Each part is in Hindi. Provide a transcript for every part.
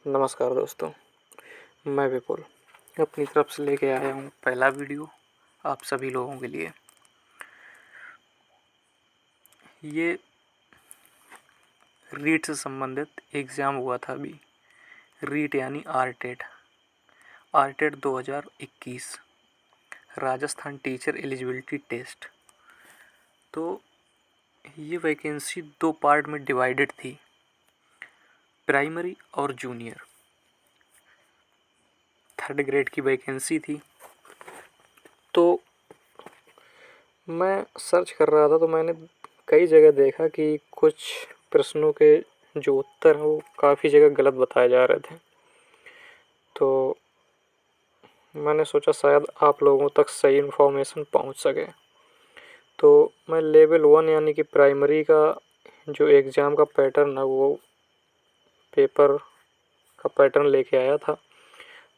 नमस्कार दोस्तों, मैं विपुल अपनी तरफ से लेके आया हूँ पहला वीडियो आप सभी लोगों के लिए। ये रीट से संबंधित एग्ज़ाम हुआ था अभी। रीट यानी आरटेट 2021 राजस्थान टीचर एलिजिबिलिटी टेस्ट। तो ये वैकेंसी दो पार्ट में डिवाइडेड थी, प्राइमरी और जूनियर। थर्ड ग्रेड की वैकेंसी थी। तो मैं सर्च कर रहा था तो मैंने कई जगह देखा कि कुछ प्रश्नों के जो उत्तर हैं वो काफ़ी जगह गलत बताए जा रहे थे। तो मैंने सोचा शायद आप लोगों तक सही इन्फॉर्मेशन पहुंच सके। तो मैं लेवल 1 यानी कि प्राइमरी का जो एग्ज़ाम का पैटर्न है वो पेपर का पैटर्न लेके आया था।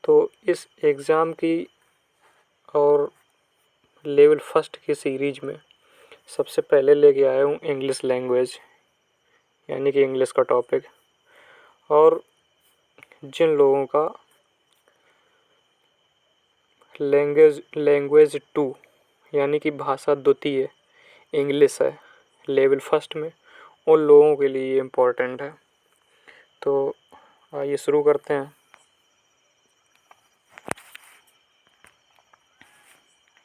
तो इस एग्ज़ाम की और लेवल फर्स्ट की सीरीज में सबसे पहले लेके आया हूँ इंग्लिश लैंग्वेज यानी कि इंग्लिश का टॉपिक। और जिन लोगों का लैंग्वेज 2 यानी कि भाषा द्वितीय इंग्लिश है लेवल फर्स्ट में, उन लोगों के लिए ये इम्पोर्टेंट है। तो आइए शुरू करते हैं।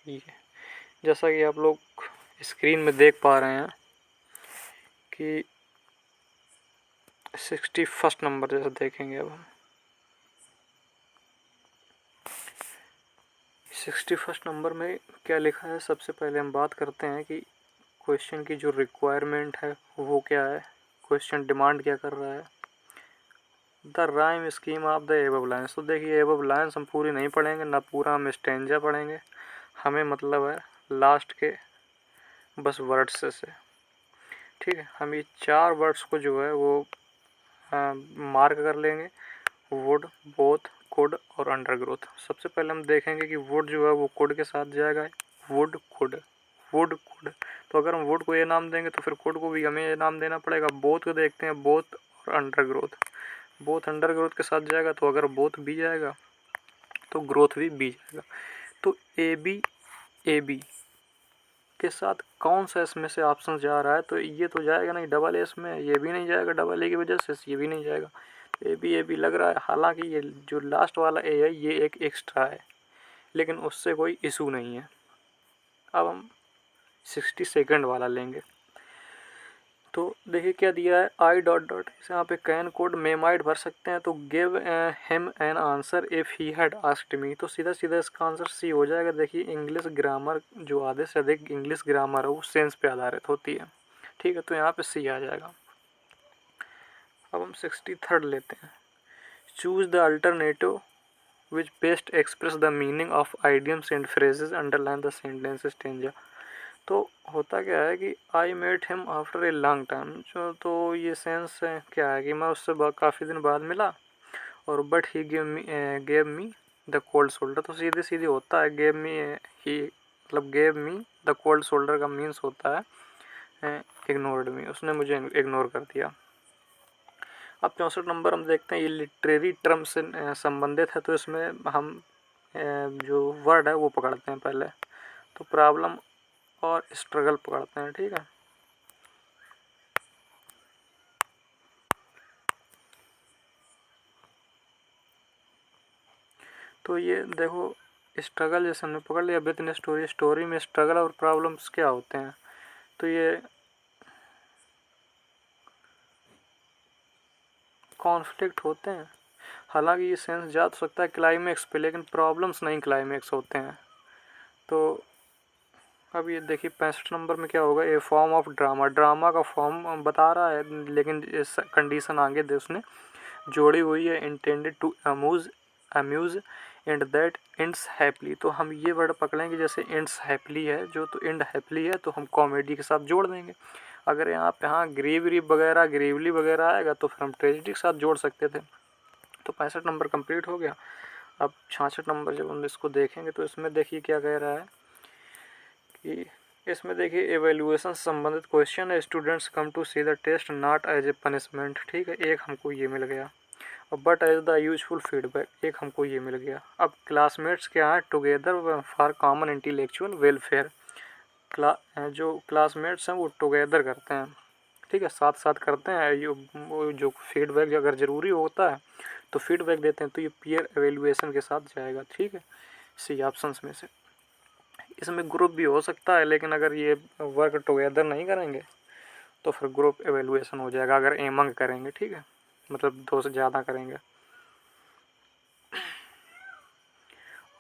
ये जैसा कि आप लोग स्क्रीन में देख पा रहे हैं कि 61 नंबर जैसा देखेंगे। अब हम 61 नंबर में क्या लिखा है, सबसे पहले हम बात करते हैं कि क्वेश्चन की जो रिक्वायरमेंट है वो क्या है, क्वेश्चन डिमांड क्या कर रहा है। The rhyme scheme of the above lines. तो देखिए एबव लाइन्स हम पूरी नहीं पढ़ेंगे, ना पूरा हम स्टेंजा पढ़ेंगे, हमें मतलब है लास्ट के बस वर्ड्स से। ठीक है, हम ये 4 वर्ड्स को जो है वो मार्क कर लेंगे, वुड, बोथ, कुड और अंडरग्रोथ। सबसे पहले हम देखेंगे कि वुड जो है वो कुड के साथ जाएगा, वुड कुड, वुड कुड। तो अगर हम वुड को ये नाम देंगे तो फिर कुड को भी हमें ये नाम देना पड़ेगा। बोथ को देखते हैं, बोथ और अंडरग्रोथ। बोथ अंडरग्रोथ के साथ जाएगा, तो अगर बोथ बी जाएगा तो ग्रोथ भी बी जाएगा। तो ए बी के साथ कौन सा इसमें से ऑप्शन जा रहा है, तो ये तो जाएगा नहीं डबल ए इसमें, ये भी नहीं जाएगा डबल ए की वजह से, ये भी नहीं जाएगा। ए बी लग रहा है, हालांकि ये जो लास्ट वाला ए है ये एक एक्स्ट्रा है, लेकिन उससे कोई इशू नहीं है। अब हम 62nd वाला लेंगे। तो देखिए क्या दिया है, आई डॉट डॉट, यहाँ पे कैन कोड मेमाइड भर सकते हैं। तो give him an answer if he had asked me. तो सीधा सीधा इसका आंसर सी हो जाएगा। देखिए इंग्लिश ग्रामर जो आधे से अधिक इंग्लिश ग्रामर है वो सेंस पे आधारित होती है। ठीक है, तो यहाँ पे सी आ जाएगा। अब हम 63rd लेते हैं। Choose the alternative which best express the meaning of idioms and phrases underline the sentence stanza. तो होता क्या है कि I met him after a long time, जो तो ये सेंस है क्या है कि मैं उससे काफ़ी दिन बाद मिला, और but he gave me the cold shoulder. तो सीधे सीधे होता है गेव मी, ही मतलब gave me the cold shoulder का मीन्स होता है इग्नोर्ड मी, उसने मुझे इग्नोर कर दिया। अब 64 नंबर हम देखते हैं, ये लिटरेरी टर्म से संबंधित है। तो इसमें हम जो वर्ड है वो पकड़ते हैं पहले। तो प्रॉब्लम और स्ट्रगल पकड़ते हैं। ठीक है, तो ये देखो स्ट्रगल जैसे हमने पकड़ लिया, विद स्टोरी, स्टोरी में स्ट्रगल और प्रॉब्लम्स क्या होते हैं, तो ये कॉन्फ्लिक्ट होते हैं। हालांकि ये सेंस जा तो सकता है क्लाइमेक्स पे, लेकिन प्रॉब्लम्स नहीं क्लाइमेक्स होते हैं। तो अब ये देखिए 65 नंबर में क्या होगा, ए फॉर्म ऑफ ड्रामा। ड्रामा का फॉर्म बता रहा है, लेकिन इस कंडीशन आगे दे उसने जोड़ी हुई है, intended to amuse and that ends happily. तो हम ये वर्ड पकड़ेंगे, जैसे एंड्स हैप्पली है जो, तो एंड हैप्पली है तो हम कॉमेडी के साथ जोड़ देंगे। अगर यहाँ पे हाँ ग्रीवली वगैरह आएगा तो फिर हम ट्रेजिडी के साथ जोड़ सकते थे। तो 65 नंबर कंप्लीट हो गया। अब 66 नंबर जब हम इसको देखेंगे तो इसमें देखिए क्या कह रहा है कि इसमें देखिए एवेल्यूएशन से संबंधित क्वेश्चन है। Students come to see the test not as a punishment. ठीक है, एक हमको ये मिल गया। But as the useful feedback, एक हमको ये मिल गया। अब क्लासमेट्स क्या है, together for common intellectual welfare. जो क्लासमेट्स हैं वो टुगेदर करते हैं, ठीक है, साथ साथ करते हैं। वो जो फीडबैक अगर ज़रूरी होता है तो फीडबैक देते हैं, तो ये पीयर एवेल्युएशन के साथ जाएगा, ठीक है, सी ऑप्शंस में से। इसमें ग्रुप भी हो सकता है, लेकिन अगर ये वर्क टुगेदर नहीं करेंगे तो फिर ग्रुप एवेल्युएशन हो जाएगा, अगर एमंग करेंगे, ठीक है, मतलब 2 से ज़्यादा करेंगे।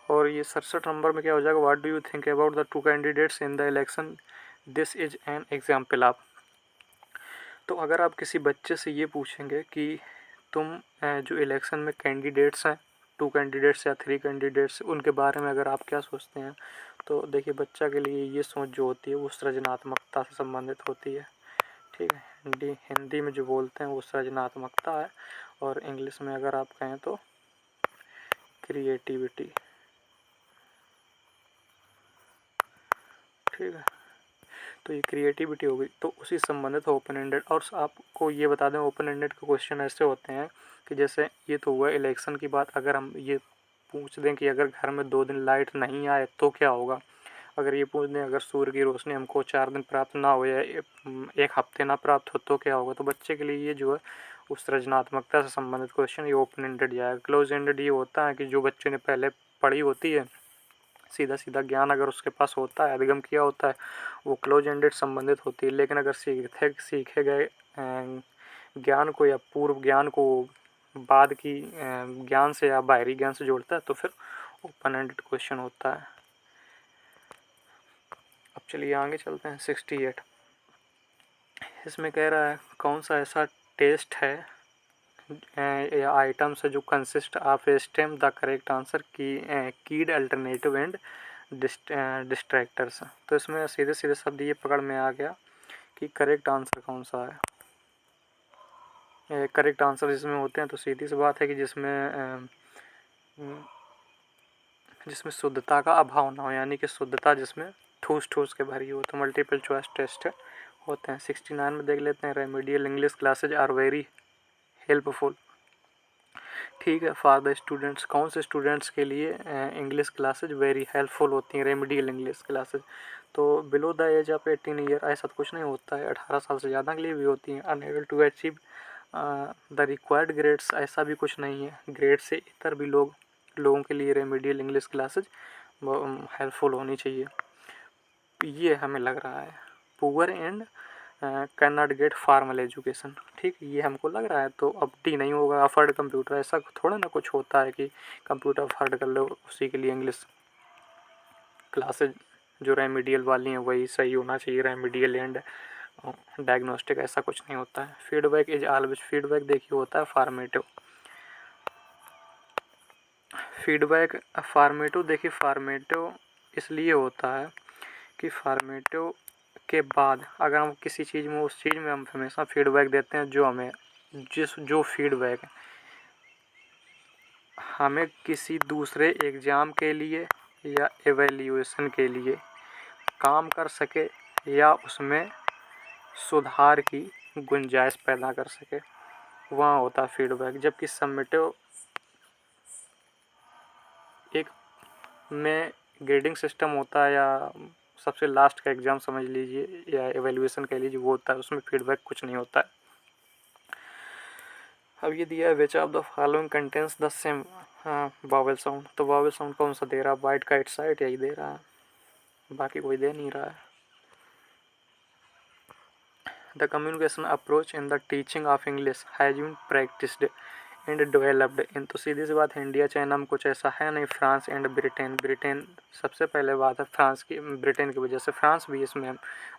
और ये 67 नंबर में क्या हो जाएगा, what do you think about the 2 candidates in the election, this is an example of. तो अगर आप किसी बच्चे से ये पूछेंगे कि तुम जो इलेक्शन में कैंडिडेट्स हैं, 2 कैंडिडेट्स या 3 कैंडिडेट्स, उनके बारे में अगर आप क्या सोचते हैं, तो देखिए बच्चा के लिए ये सोच जो होती है वो सृजनात्मकता से संबंधित होती है, ठीक है। हिंदी में जो बोलते हैं वो सृजनात्मकता है, और इंग्लिश में अगर आप कहें तो क्रिएटिविटी, ठीक है। तो ये क्रिएटिविटी हो गई, तो उसी संबंधित ओपन एंडेड। और आपको ये बता दें, ओपन एंडेड के क्वेश्चन ऐसे होते हैं कि जैसे ये तो हुआ इलेक्शन की बात, अगर हम ये पूछ दें कि अगर घर में 2 दिन लाइट नहीं आए तो क्या होगा, अगर ये पूछ दें अगर सूर्य की रोशनी हमको 4 दिन प्राप्त ना हो या 1 हफ्ते ना प्राप्त हो तो क्या होगा, तो बच्चे के लिए ये जो है उस सृजनात्मकता से संबंधित क्वेश्चन ये ओपन एंडेड जाएगा। क्लोज एंडेड ये होता है कि जो बच्चे ने पहले पढ़ी होती है, सीधा सीधा ज्ञान अगर उसके पास होता है, अधिगम किया होता है, वो क्लोज एंडेड संबंधित होती है। लेकिन अगर सीखे गए ज्ञान को या पूर्व ज्ञान को बाद की ज्ञान से या बाहरी ज्ञान से जोड़ता है तो फिर ओपन एंडेड क्वेश्चन होता है। अब चलिए आगे चलते हैं। 68 इसमें कह रहा है कौन सा ऐसा टेस्ट है या आइटम्स है जो consist of stem the correct answer की कीड अल्टरनेटिव एंड डिस्ट्रैक्टर्स। तो इसमें सीधे सीधे शब्द ये पकड़ में आ गया कि करेक्ट आंसर कौन सा है। करेक्ट आंसर जिसमें होते हैं तो सीधी सी बात है कि जिसमें शुद्धता का अभाव ना हो, यानी कि शुद्धता जिसमें ठूस ठूस के भरी हो, तो मल्टीपल चॉइस टेस्ट होते हैं। 69 में देख लेते हैं, remedial English classes are very helpful, ठीक है, फॉर द स्टूडेंट्स। कौन से स्टूडेंट्स के लिए इंग्लिश क्लासेज वेरी हेल्पफुल होती हैं, रेमेडियल इंग्लिश क्लासेज। तो below the age of 18 year ऐसा कुछ नहीं होता है, 18 साल से ज़्यादा के लिए भी होती हैं। Unable to achieve the required grades ऐसा भी कुछ नहीं है, ग्रेड से इतर भी लोगों के लिए रेमेडियल इंग्लिश क्लासेज हेल्पफुल होनी चाहिए, ये हमें लग रहा है। Poor and can not gate formal education, ठीक, ये हमको लग रहा है। तो अब डी नहीं होगा। अफर्ड कंप्यूटर, ऐसा थोड़ा ना कुछ होता है कि कंप्यूटर अफर्ड कर लो उसी के लिए इंग्लिश क्लासेज जो रेमेडियल वाली हैं वही सही होना चाहिए, रेमेडियल एंड डायग्नोस्टिक ऐसा कुछ नहीं होता है। फीडबैक इज ऑलवेज, फीडबैक देखिए होता है फॉर्मेटिव। फीडबैक फॉर्मेटिव देखिए, फॉर्मेटिव इसलिए होता है कि फॉर्मेटिव के बाद अगर हम किसी चीज़ में उस चीज़ में हम हमेशा फीडबैक देते हैं जो हमें जो फीडबैक हमें किसी दूसरे एग्ज़ाम के लिए या एवेल्यूएशन के लिए काम कर सके या उसमें सुधार की गुंजाइश पैदा कर सके, वहाँ होता है फीडबैक। जबकि समेटिव एक में ग्रेडिंग सिस्टम होता है या सबसे लास्ट का एग्ज़ाम समझ लीजिए या एवेल्यूएशन कह लीजिए, वो होता है, उसमें फीडबैक कुछ नहीं होता है। अब ये दिया है which of the following contains the same Wavell sound, तो वावेल साउंड कौन सा दे रहा है, वाइट काइट साइट यही दे रहा है, बाकी कोई दे नहीं रहा है। The communication approach in the teaching of English has been practised and developed in, तो सीधी सी बात है इंडिया चाइना में कुछ ऐसा है नहीं। फ्रांस एंड ब्रिटेन, ब्रिटेन सबसे पहले बात है, फ्रांस की ब्रिटेन की वजह से फ्रांस भी इसमें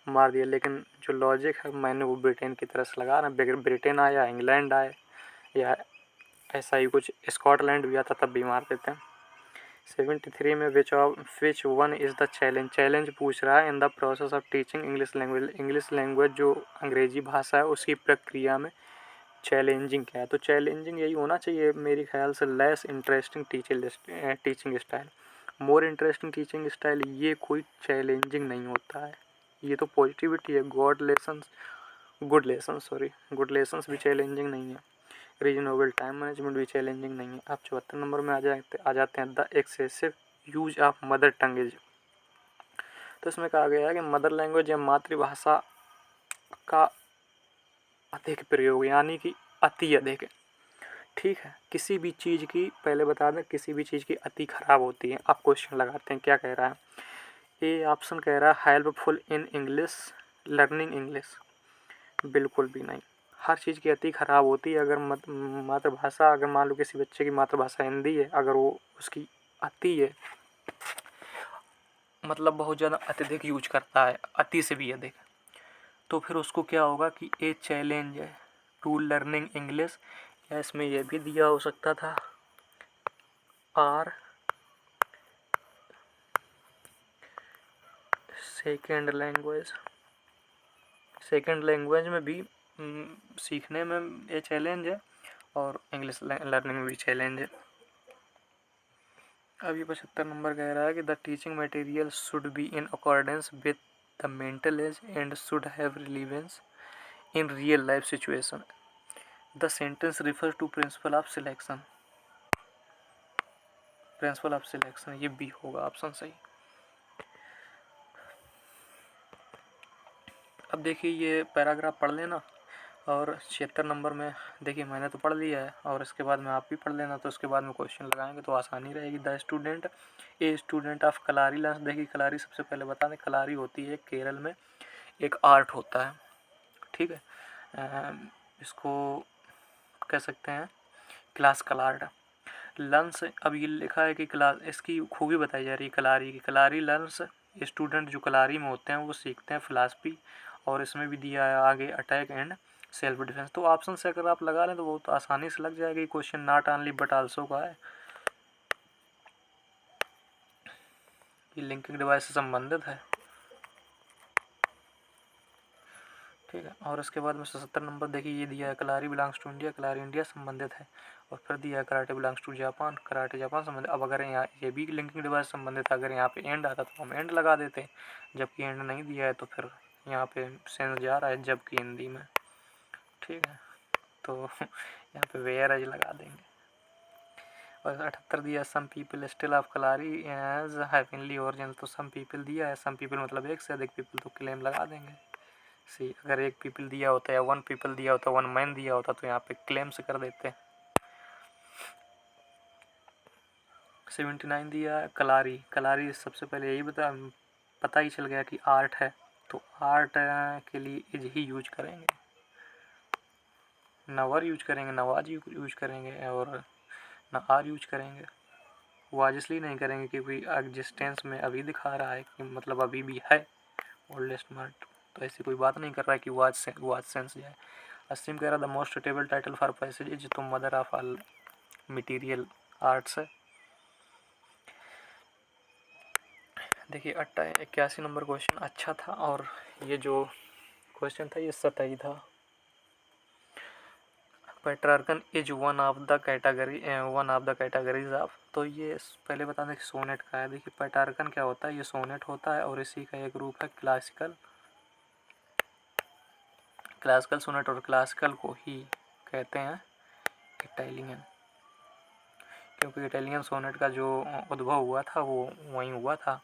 मार दिया, लेकिन जो लॉजिक है मैंने वो ब्रिटेन की तरफ से लगा रहा। ब्रिटेन आया, इंग्लैंड आए या ऐसा ही कुछ स्कॉटलैंड भी आता तब भी मार देते हैं। 73 में which one is the challenge, challenge पूछ रहा है in the process of teaching English language, English language जो अंग्रेजी भाषा है उसकी प्रक्रिया में चैलेंजिंग क्या है, तो चैलेंजिंग यही होना चाहिए मेरे ख्याल से, less interesting teaching style, more interesting teaching style, ये कोई चैलेंजिंग नहीं होता है, ये तो पॉजिटिविटी है। गुड लेसन्स भी चैलेंजिंग नहीं है। रीजनेबल टाइम मैनेजमेंट भी चैलेंजिंग नहीं है। अब 74 नंबर में आ जाते हैं the excessive use of mother tongue is. तो इसमें कहा गया है कि मदर लैंग्वेज या मातृभाषा का अधिक प्रयोग, यानी कि अति अधिक। ठीक है, किसी भी चीज़ की, पहले बता दें, किसी भी चीज़ की अति खराब होती है। आप क्वेश्चन लगाते हैं, क्या कह रहा है? ए ऑप्शन कह रहा है helpful in English, learning English. बिल्कुल भी नहीं। हर चीज़ की अति खराब होती है। अगर मातृभाषा, अगर मान लो किसी बच्चे की मातृभाषा हिंदी है, अगर वो उसकी अति है, मतलब बहुत ज़्यादा अत्यधिक यूज करता है, अति से भी अधिक, तो फिर उसको क्या होगा कि ए चैलेंज है टू लर्निंग इंग्लिश, या इसमें यह भी दिया हो सकता था or second language. Second language में भी सीखने में ये चैलेंज है और इंग्लिश लर्निंग में भी चैलेंज है। अभी 75 नंबर कह रहा है कि the teaching material should be in accordance with the mental age and should have relevance in real life situation. The sentence refer to principle of selection. Principle of selection, ये बी होगा ऑप्शन सही। अब देखिए ये पैराग्राफ पढ़ लेना, और 76 नंबर में देखिए मैंने तो पढ़ लिया है, और इसके बाद में आप भी पढ़ लेना, तो उसके बाद में क्वेश्चन लगाएंगे तो आसानी रहेगी। The student, a student of Kalari last. देखिए कलारी सबसे पहले बता दें, कलारी होती है केरल में एक आर्ट होता है। ठीक है, इसको कह सकते हैं क्लासिकल आर्ट। लर्न्स, अब ये लिखा है कि क्लास, इसकी खूबी बताई जा रही है कलारी की। कलारी लर्न्स, स्टूडेंट जो कलारी में होते हैं वो सीखते हैं फिलासफी, और इसमें भी दिया है आगे अटैक एंड सेल्फ डिफेंस। तो ऑप्शन से अगर आप लगा लें तो बहुत आसानी से लग जाएगा। Question not only but also का है, ये लिंकिंग डिवाइस से संबंधित है। ठीक है, और इसके बाद में 77 नंबर देखिए ये दिया है Kalari belongs to India, Kalari India संबंधित है, और फिर दिया है karate belongs to Japan, karate Japan संबंधित। अब अगर यहाँ ये भी लिंकिंग डिवाइस संबंधित है, अगर यहाँ पे एंड आता तो हम एंड लगा देते, जबकि एंड नहीं दिया है तो फिर यहाँ पे सेंस जा रहा है जबकि हिंदी में। ठीक है, तो यहाँ पे वेयर एज लगा देंगे। और 78 दिया some people still of Kalari as heavenly original, तो सम पीपल दिया है, सम पीपल मतलब एक से अधिक पीपल, तो क्लेम लगा देंगे। सी, अगर एक पीपल दिया होता है, वन पीपल दिया होता, वन मैन दिया होता, तो यहाँ पे क्लेम से कर देते। 79 दिया है कलारी। कलारी सबसे पहले यही पता ही चल गया कि आर्ट है, तो आर्ट के लिए इज ही यूज करेंगे, न वर यूज करेंगे, न वाज यूज करेंगे, और न आर यूज करेंगे। वाज इसलिए नहीं करेंगे क्योंकि एग्जिस्टेंस में अभी दिखा रहा है कि मतलब अभी भी है ओल्डेस्ट मार्ट, तो ऐसी कोई बात नहीं कर रहा है कि वाज सेंस जाए। अस्सीम कह रहा the most suitable title for passage is तो mother of all martial arts है। देखिए 81 नंबर क्वेश्चन अच्छा था, और ये जो क्वेश्चन था ये सतही था। Petrarchan is one of the categories of, तो ये पहले बता दें कि सोनेट का है। देखिए पेट्रार्कन क्या होता है, ये सोनेट होता है, और इसी का एक रूप है क्लासिकल सोनेट, और क्लासिकल को ही कहते हैं इटालियन, क्योंकि इटालियन सोनेट का जो उद्भव हुआ था वो वहीं हुआ था।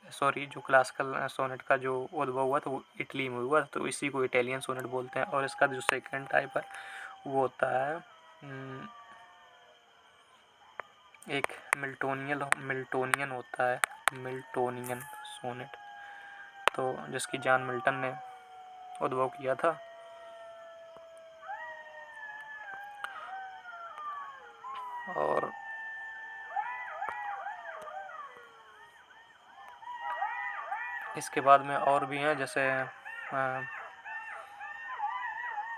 सॉरी, जो क्लासिकल सोनेट का जो उद्भव हुआ था वो इटली में हुआ, तो इसी को इटालियन सोनेट बोलते हैं। और इसका जो सेकंड टाइप है वो होता है एक मिल्टोनियन होता है, मिल्टोनियन सोनेट, तो जिसकी जॉन मिल्टन ने उद्भव किया था। और इसके बाद में और भी हैं, जैसे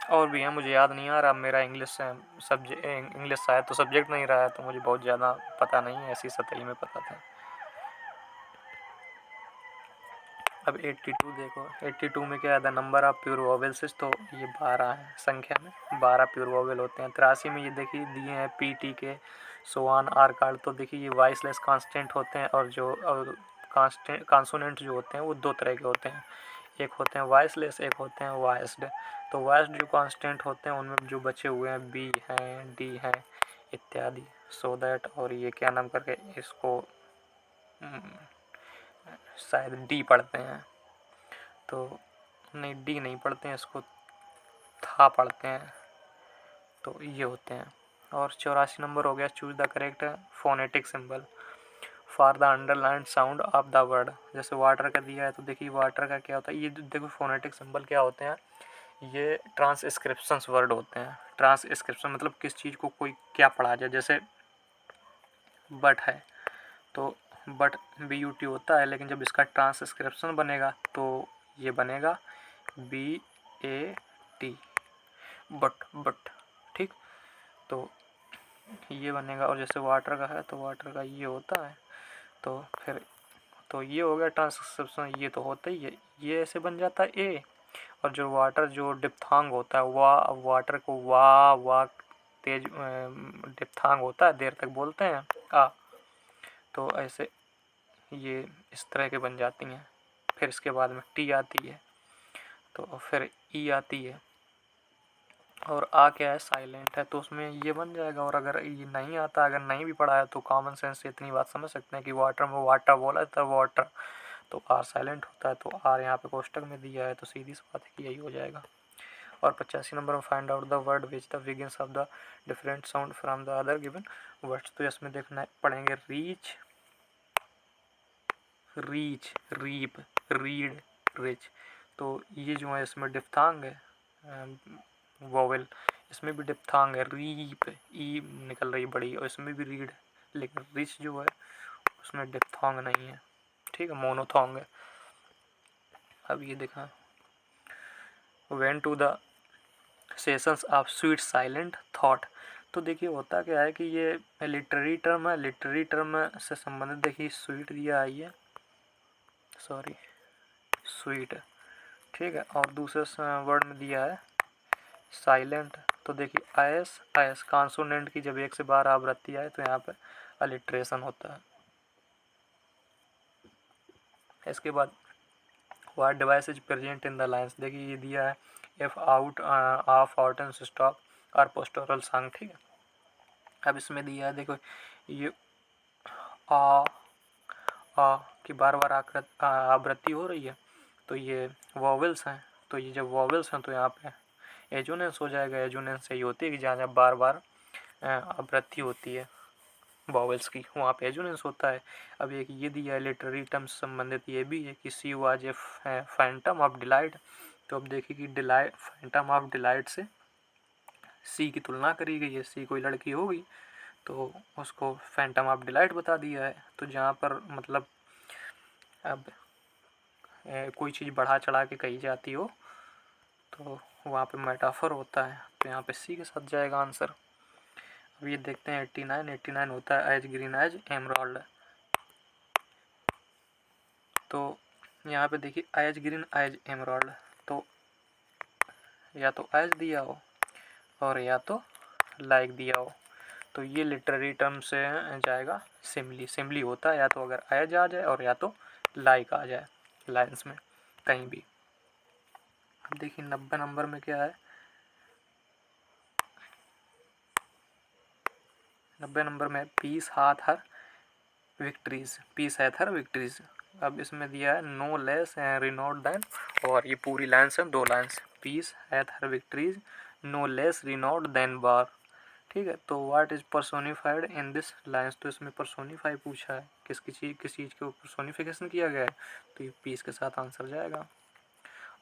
और भी हैं, मुझे याद नहीं आ रहा। मेरा इंग्लिश शायद तो सब्जेक्ट नहीं रहा है, तो मुझे बहुत ज़्यादा पता नहीं है, ऐसी सतही में पता था। अब 82 देखो, 82 में क्या है, the number of pure vowels, तो ये 12 है, संख्या में 12 प्योर वोवेल होते हैं। 83 में ये देखिए दिए हैं पी टी के सोआन आर कार्ड, तो देखिए ये वॉइसलेस कांस्टेंट होते हैं, और जो कांसोनेंट जो होते हैं वो दो तरह के होते हैं, एक होते हैं वॉइसलेस, एक होते हैं वॉइस्ड। तो वॉइस्ड जो कांस्टेंट होते हैं उनमें जो बचे हुए हैं बी हैं, डी हैं इत्यादि। सो दैट, और ये क्या नाम करके इसको शायद डी पढ़ते हैं, तो नहीं डी नहीं पढ़ते हैं, इसको था पढ़ते हैं। तो ये होते हैं। और 84 नंबर हो गया, choose the correct phonetic symbol for the underlined sound of the word. जैसे वाटर का दिया है तो देखिए वाटर का क्या होता है, ये देखो फोनेटिक सिंबल क्या होते हैं, ये ट्रांसक्रिप्शंस वर्ड होते हैं। ट्रांसक्रिप्शन मतलब किस चीज़ को कोई क्या पढ़ा जाए। जैसे बट है तो बट BUT होता है, लेकिन जब इसका ट्रांसक्रिप्शन बनेगा तो ये बनेगा BAT, बट ठीक। तो ये बनेगा। और जैसे वाटर का है तो वाटर का ये होता है, तो फिर तो ये हो गया ट्रांसक्रिप्शन, ये तो होता ही है, ये ऐसे बन जाता है ए। और जो वाटर जो डिप्थांग होता है वाटर को वाह तेज डिप्थांग होता है, देर तक बोलते हैं आ, तो ऐसे ये इस तरह के बन जाती हैं। फिर इसके बाद में टी आती है, तो फिर ई आती है, और आ क्या है साइलेंट है, तो उसमें ये बन जाएगा। और अगर ये नहीं आता, अगर नहीं भी पढ़ा है तो कॉमन सेंस से इतनी बात समझ सकते हैं कि वाटर में वाटर बोला था वाटर, तो आर साइलेंट होता है, तो आर यहाँ पे कोष्टक में दिया है, तो सीधी सी बात है कि यही हो जाएगा। और 85 नंबर में find out the word which the begins of the different sound from the other given words. तो इसमें देखना पड़ेंगे reach, reach, reap, read, rich. तो ये जो है इसमें डिप्थांग है, वोवेल, इसमें भी डिप्थांग है, रीप ई निकल रही बड़ी, और इसमें भी रीड, लेकिन रिच जो है उसमें डिप्थांग नहीं है, ठीक है, मोनोथोंग है। अब ये देखा when to the sessions of sweet silent thought. तो देखिए होता क्या है कि ये लिटरेरी टर्म है, लिटरेरी टर्म से संबंधित देखिए स्वीट दिया है, ये सॉरी स्वीट, ठीक है। और दूसरे वर्ड में दिया है साइलेंट। तो देखिए आयस कॉन्सोनेंट की जब एक से बार आवृत्ति आए तो यहाँ पे अलिट्रेशन होता है। इसके बाद what device is present in the lines, देखिए ये दिया है if out of out and stop और पोस्टोरल सॉन्ग, ठीक है। अब इसमें दिया है देखो ये आ की बार बार आवृत्ति हो रही है, तो ये वॉवेल्स हैं, तो ये जब वॉवेल्स हैं तो यहाँ पे एजोनेंस हो जाएगा। एजोनेंस यही होती है कि जहाँ जहाँ बार बार आवृत्ति होती है वॉवेल्स की, वहाँ पे एजोनेंस होता है। अब एक ये दिया है लिटरेरी टर्म से संबंधित ये भी है कि she was a Phantom of delight. तो अब देखिए कि डिलाइट, फैंटम ऑफ डिलाइट से सी की तुलना करी गई है, सी कोई लड़की होगी तो उसको फैंटम ऑफ डिलाइट बता दिया है। तो जहाँ पर मतलब अब कोई चीज़ बढ़ा चढ़ा के कही जाती हो तो वहाँ पे मेटाफर होता है, तो यहाँ पे सी के साथ जाएगा आंसर। अब ये देखते हैं 89 होता है एज ग्रीन एज एमराल्ड। तो यहाँ पे देखिए एज ग्रीन एज एमराल्ड, तो या तो एज दिया हो और या तो लाइक दिया हो, तो ये लिटरेरी टर्म से जाएगा सिमली। सिमली होता है या तो अगर एज आ जाए और या तो लाइक आ जाए लाइन्स में कहीं भी। अब देखिए 90 नंबर में क्या है, 90 नंबर में पीस हाथ हर victories, piece hath her victories. अब इसमें दिया है नो लेस रिनोड देन, और ये पूरी लाइन्स है, 2 lines, peace hath her victories no less renowned than war, ठीक है। तो what is personified in this lines, तो इसमें पर्सोनिफाई पूछा है, किस चीज़ के ऊपर पर्सोनिफिकेशन किया गया है, तो ये पीस के साथ आंसर जाएगा।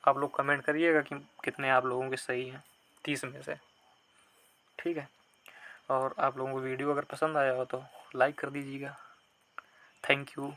आप लोग कमेंट करिएगा कि कितने आप लोगों के सही हैं 30 में से, ठीक है। और आप लोगों को वीडियो अगर पसंद आया हो तो लाइक कर दीजिएगा। Thank you.